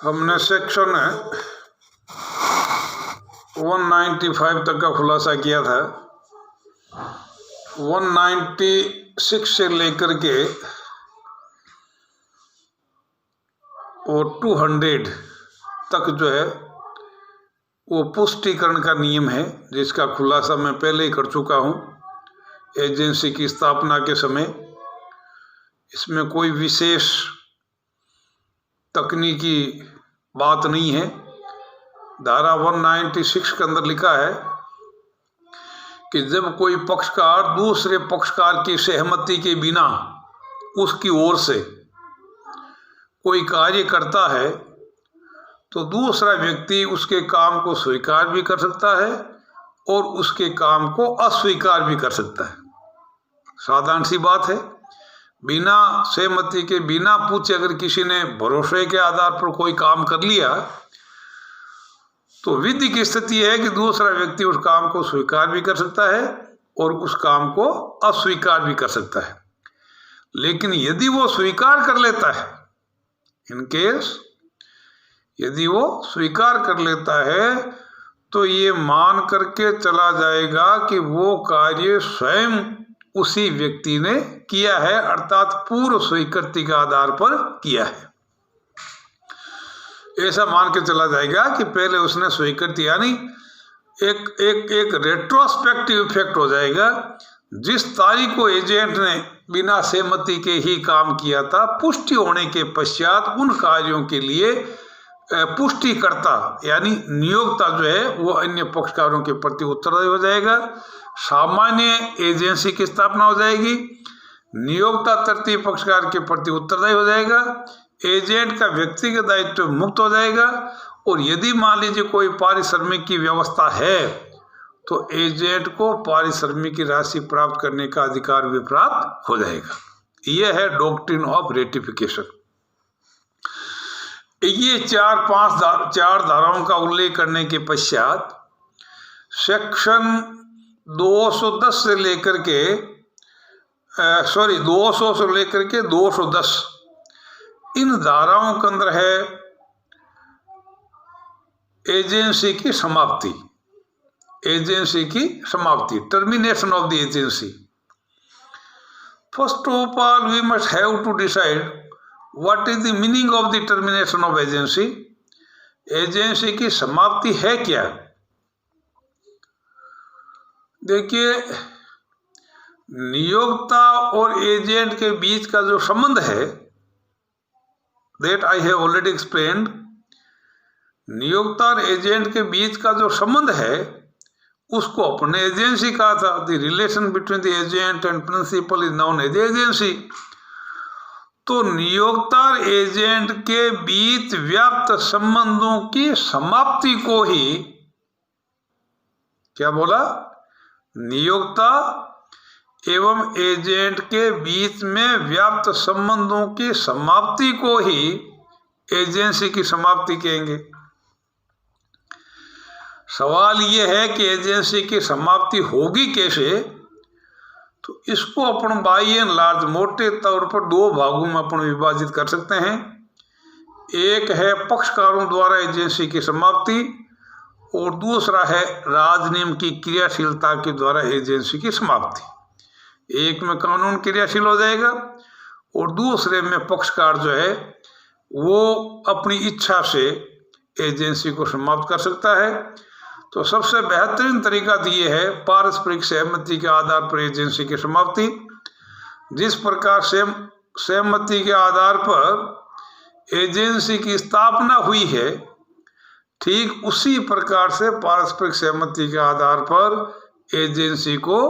हमने सेक्शन 195 तक का खुलासा किया था। 196 से लेकर के और 200 तक जो है वो पुष्टिकरण का नियम है, जिसका खुलासा मैं पहले ही कर चुका हूँ एजेंसी की स्थापना के समय। इसमें कोई विशेष तकनीकी बात नहीं है। धारा 196 के अंदर लिखा है कि जब कोई पक्षकार दूसरे पक्षकार की सहमति के बिना उसकी ओर से कोई कार्य करता है तो दूसरा व्यक्ति उसके काम को स्वीकार भी कर सकता है और उसके काम को अस्वीकार भी कर सकता है। साधारण सी बात है। बिना सहमति के, बिना पूछे अगर किसी ने भरोसे के आधार पर कोई काम कर लिया तो विधि की स्थिति है कि दूसरा व्यक्ति उस काम को स्वीकार भी कर सकता है और उस काम को अस्वीकार भी कर सकता है। लेकिन यदि वो स्वीकार कर लेता है, इन केस यदि वो स्वीकार कर लेता है तो ये मान करके चला जाएगा कि वो कार्य स्वयं उसी व्यक्ति ने किया है, अर्थात पूर्व स्वीकृति के आधार पर किया है। ऐसा मान के चला जाएगा कि पहले उसने स्वीकृति, यानी एक रेट्रोस्पेक्टिव इफेक्ट हो जाएगा। जिस तारीख को एजेंट ने बिना सहमति के ही काम किया था, पुष्टि होने के पश्चात उन कार्यों के लिए पुष्टिकर्ता यानी नियोक्ता जो है वो अन्य पक्षकारों के प्रति उत्तरदायी हो जाएगा। सामान्य एजेंसी की स्थापना हो जाएगी। नियोक्ता तृतीय पक्षकार के प्रति उत्तरदायी हो जाएगा। एजेंट का व्यक्तिगत दायित्व मुक्त हो जाएगा। और यदि मान लीजिए कोई पारिश्रमिक की व्यवस्था है तो एजेंट को पारिश्रमिक की राशि प्राप्त करने का अधिकार भी प्राप्त हो जाएगा। यह है डॉक्ट्रिन ऑफ रेटिफिकेशन। ये चार धाराओं का उल्लेख करने के पश्चात सेक्शन 210 से लेकर के 200 से लेकर के 210 इन धाराओं के अंदर है एजेंसी की समाप्ति। एजेंसी की समाप्ति, termination of the agency. First of all we must have to decide what is the meaning of the termination of agency. Agency की समाप्ति है क्या? देखिए, नियोक्ता और एजेंट के बीच का जो संबंध है, that I have already explained. नियोक्ता और एजेंट के बीच का जो संबंध है उसको अपने एजेंसी कहा था। The relation between the agent and principal is known as agency. तो नियोक्ता और एजेंट के बीच व्याप्त संबंधों की समाप्ति को ही क्या बोला? नियोक्ता एवं एजेंट के बीच में व्याप्त संबंधों की समाप्ति को ही एजेंसी की समाप्ति कहेंगे। सवाल यह है कि एजेंसी की समाप्ति होगी कैसे? तो इसको अपन बाई एंड लार्ज मोटे तौर पर दो भागों में अपन विभाजित कर सकते हैं। एक है पक्षकारों द्वारा एजेंसी की समाप्ति और दूसरा है राजनियम की क्रियाशीलता के द्वारा एजेंसी की समाप्ति। एक में कानून क्रियाशील हो जाएगा और दूसरे में पक्षकार जो है वो अपनी इच्छा से एजेंसी को समाप्त कर सकता है। तो सबसे बेहतरीन तरीका तो ये है पारस्परिक सहमति के आधार पर एजेंसी की समाप्ति। जिस प्रकार सहमति के आधार पर एजेंसी की स्थापना हुई है, ठीक उसी प्रकार से पारस्परिक सहमति के आधार पर एजेंसी को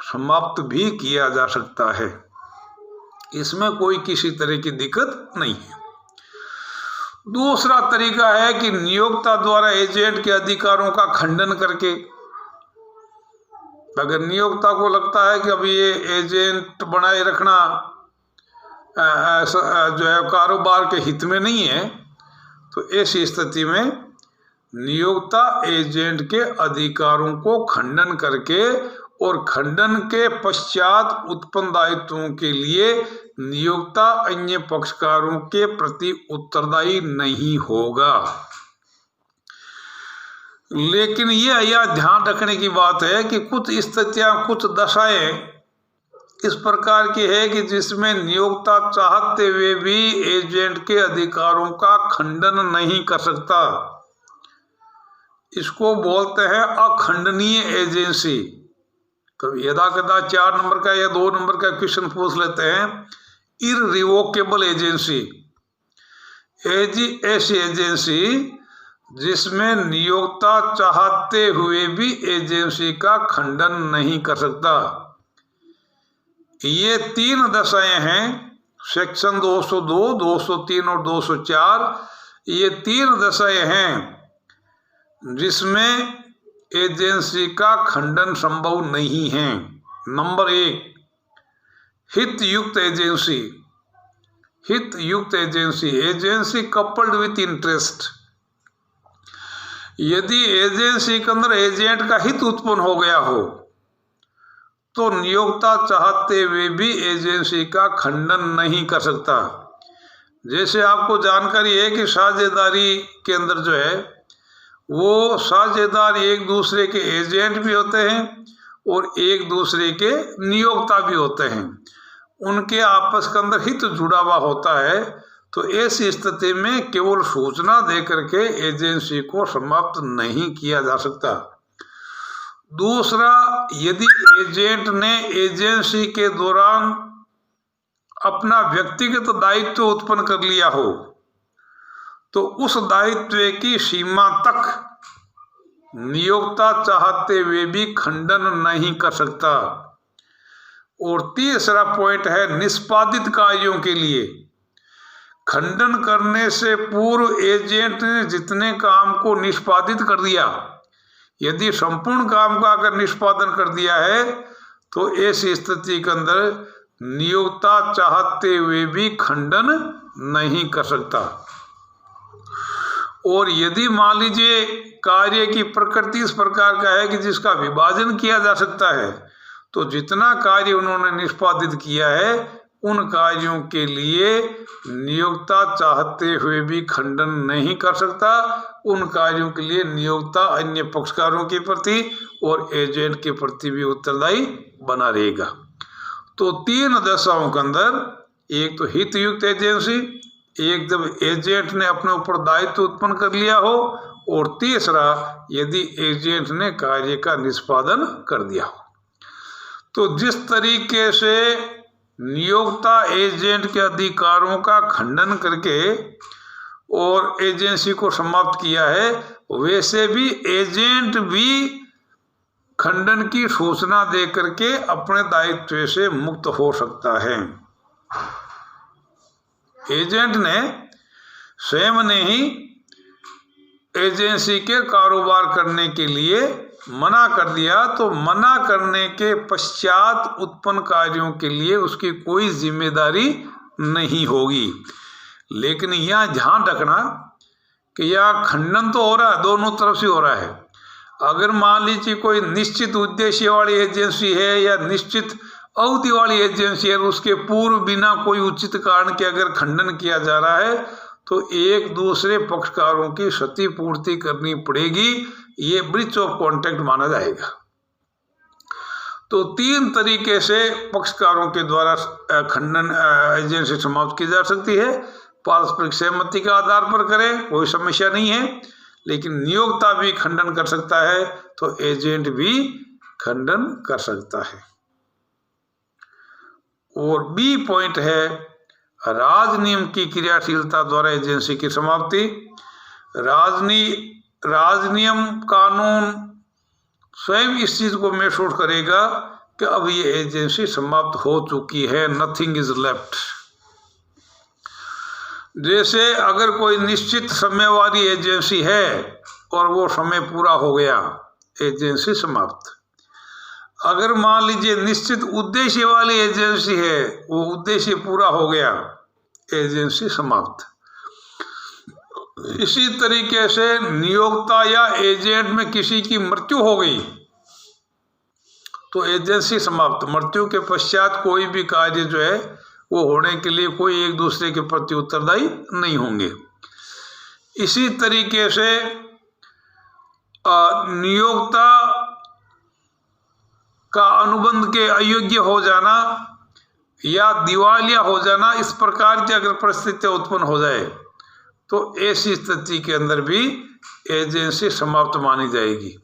समाप्त भी किया जा सकता है। इसमें कोई किसी तरह की दिक्कत नहीं है। दूसरा तरीका है कि नियोक्ता द्वारा एजेंट के अधिकारों का खंडन करके, अगर नियोक्ता को लगता है कि अभी ये एजेंट बनाए रखना जो है कारोबार के हित में नहीं है, तो ऐसी स्थिति में नियोक्ता एजेंट के अधिकारों को खंडन करके और खंडन के पश्चात उत्पन्न दायित्वों के लिए नियोक्ता अन्य पक्षकारों के प्रति उत्तरदायी नहीं होगा। लेकिन यह ध्यान रखने की बात है कि कुछ स्थितियां, कुछ दशाएं इस प्रकार की है कि जिसमें नियोक्ता चाहते हुए भी एजेंट के अधिकारों का खंडन नहीं कर सकता। इसको बोलते हैं अखंडनीय एजेंसी। कभी यदा कदा 4 नंबर का या 2 नंबर का क्वेश्चन पूछ लेते हैं। इररिवोकेबल एजेंसी ऐसी एजेंसी जिसमें नियोक्ता चाहते हुए भी एजेंसी का खंडन नहीं कर सकता। ये 3 दशाएं हैं, सेक्शन 202, 203 और 204। ये 3 दशाएं हैं जिसमें एजेंसी का खंडन संभव नहीं है। नंबर 1, हितयुक्त एजेंसी। हितयुक्त agency, agency coupled with interest. यदि एजेंसी के अंदर एजेंट का हित उत्पन्न हो गया हो तो नियोक्ता चाहते हुए भी एजेंसी का खंडन नहीं कर सकता। जैसे आपको जानकारी है कि साझेदारी के अंदर जो है वो साझेदार एक दूसरे के एजेंट भी होते हैं और एक दूसरे के नियोक्ता भी होते हैं। उनके आपस के अंदर हित जुड़ा हुआ होता है। तो ऐसी स्थिति में केवल सूचना देकर के एजेंसी को समाप्त नहीं किया जा सकता। दूसरा, यदि एजेंट ने एजेंसी के दौरान अपना व्यक्तिगत दायित्व उत्पन्न कर लिया हो तो उस दायित्व की सीमा तक नियोक्ता चाहते हुए भी खंडन नहीं कर सकता। और तीसरा पॉइंट है निष्पादित कार्यों के लिए खंडन करने से पूर्व एजेंट ने जितने काम को निष्पादित कर दिया, यदि संपूर्ण काम का अगर निष्पादन कर दिया है तो ऐसी स्थिति के अंदर नियोक्ता चाहते हुए भी खंडन नहीं कर सकता। और यदि मान लीजिए कार्य की प्रकृति इस प्रकार का है कि जिसका विभाजन किया जा सकता है तो जितना कार्य उन्होंने निष्पादित किया है उन कार्यों के लिए नियोक्ता चाहते हुए भी खंडन नहीं कर सकता। उन कार्यों के लिए नियोक्ता अन्य पक्षकारों के प्रति और एजेंट के प्रति भी उत्तरदायी बना रहेगा। तो 3 दशाओं के अंदर, एक तो हितयुक्त एजेंसी, एक जब एजेंट ने अपने ऊपर दायित्व उत्पन्न कर लिया हो, और तीसरा यदि एजेंट ने कार्य का निष्पादन कर दिया हो। तो जिस तरीके से नियोक्ता एजेंट के अधिकारों का खंडन करके और एजेंसी को समाप्त किया है, वैसे भी एजेंट भी खंडन की सूचना दे करके अपने दायित्व से मुक्त हो सकता है। एजेंट ने स्वयं ने ही एजेंसी के कारोबार करने के लिए मना कर दिया तो मना करने के पश्चात उत्पन्न कार्यों के लिए उसकी कोई जिम्मेदारी नहीं होगी। लेकिन यहाँ ध्यान रखना कि यह खंडन तो हो रहा है, दोनों तरफ से हो रहा है। अगर मान लीजिए कोई निश्चित उद्देश्य वाली एजेंसी है या निश्चित अवधि वाली एजेंसी है, उसके पूर्व बिना कोई उचित कारण के अगर खंडन किया जा रहा है तो एक दूसरे पक्षकारों की क्षतिपूर्ति करनी पड़ेगी। ये ब्रीच ऑफ कॉन्ट्रैक्ट माना जाएगा। तो 3 तरीके से पक्षकारों के द्वारा खंडन एजेंसी समाप्त की जा सकती है। पारस्परिक सहमति के आधार पर करें, कोई समस्या नहीं है, लेकिन नियोक्ता भी खंडन कर सकता है तो एजेंट भी खंडन कर सकता है। और बी पॉइंट है राजनियम की क्रियाशीलता द्वारा एजेंसी की समाप्ति। राजनियम कानून स्वयं इस चीज को महसूस करेगा कि अब ये एजेंसी समाप्त हो चुकी है, नथिंग इज लेफ्ट। जैसे अगर कोई निश्चित समय वाली एजेंसी है और वो समय पूरा हो गया, एजेंसी समाप्त। अगर मान लीजिए निश्चित उद्देश्य वाली एजेंसी है, वो उद्देश्य पूरा हो गया, एजेंसी समाप्त। इसी तरीके से नियोक्ता या एजेंट में किसी की मृत्यु हो गई तो एजेंसी समाप्त। मृत्यु के पश्चात कोई भी कार्य जो है वो होने के लिए कोई एक दूसरे के प्रति उत्तरदायी नहीं होंगे। इसी तरीके से नियोक्ता का अनुबंध के अयोग्य हो जाना या दिवालिया हो जाना, इस प्रकार की अगर परिस्थितियां उत्पन्न हो जाए तो ऐसी स्थिति के अंदर भी एजेंसी समाप्त मानी जाएगी।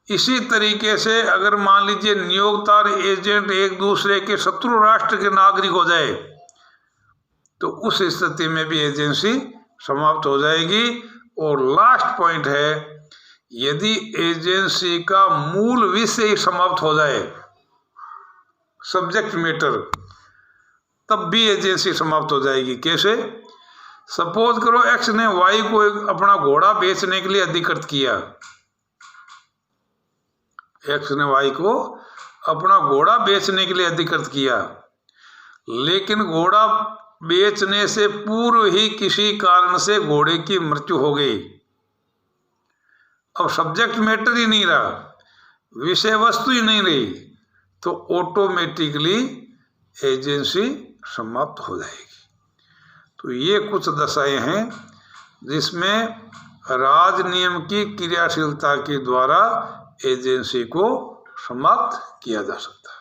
इसी तरीके से अगर मान लीजिए नियोक्ता और एजेंट एक दूसरे के शत्रु राष्ट्र के नागरिक हो जाए तो उस स्थिति में भी एजेंसी समाप्त हो जाएगी। और लास्ट पॉइंट है, यदि एजेंसी का मूल विषय समाप्त हो जाए, सब्जेक्ट मैटर, तब भी एजेंसी समाप्त हो जाएगी। कैसे? सपोज करो एक्स ने वाई को अपना घोड़ा बेचने के लिए अधिकृत किया। एक्स ने वाई को अपना घोड़ा बेचने के लिए अधिकृत किया, लेकिन घोड़ा बेचने से पूर्व ही किसी कारण से घोड़े की मृत्यु हो गई। अब सब्जेक्ट मैटर ही नहीं रहा, विषय वस्तु ही नहीं रही, तो ऑटोमेटिकली एजेंसी समाप्त हो जाएगी। तो ये कुछ दशाएं हैं जिसमें राज नियम की क्रियाशीलता के द्वारा एजेंसी को समाप्त किया जा सकता है।